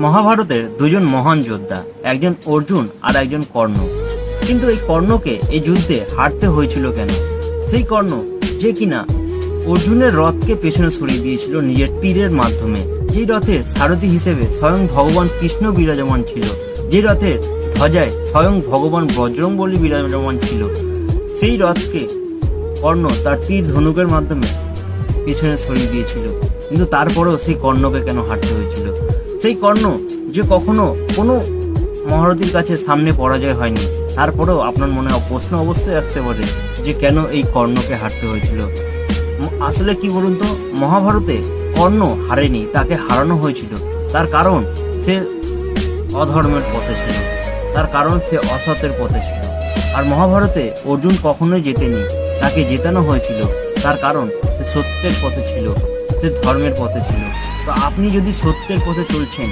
মহাভারতের দুজন মহান যোদ্ধা, একজন অর্জুন আর একজন কর্ণ। কিন্তু এই কর্ণকে এই যুদ্ধে হারতে হয়েছিল কেন? সেই কর্ণ যে কিনা অর্জুনের রথকে পেছনে সরিয়ে দিয়েছিল নিজের তীরের মাধ্যমে, যেই রথের সারথি হিসেবে স্বয়ং ভগবান কৃষ্ণ বিরাজমান ছিল, যে রথের ধ্বজায় স্বয়ং ভগবান বজরংবলী বিরাজমান ছিল, সেই রথকে কর্ণ তার তীর ধনুকের মাধ্যমে পেছনে সরিয়ে দিয়েছিল। কিন্তু তারপরেও সেই কর্ণকে কেন হারতে হয়েছিল? সেই কর্ণ যে কখনো কোনো মহারথীর কাছে সামনে পরাজয় হয়নি, তারপরেও আপনার মনে প্রশ্ন অবশ্যই আসতে পারে যে কেন এই কর্ণকে হারতে হয়েছিল। আসলে কি বলুন তো, মহাভারতে কর্ণ হারেনি, তাকে হারানো হয়েছিল। তার কারণ সে অধর্মের পথে ছিল, তার কারণ সে অসতের পথে ছিল। আর মহাভারতে অর্জুন কখনোই জেতেনি, তাকে জেতানো হয়েছিল। তার কারণ সে সত্যের পথে ছিল, সে ধর্মের পথে ছিল। তো আপনি যদি সত্যের পথে চলছেন,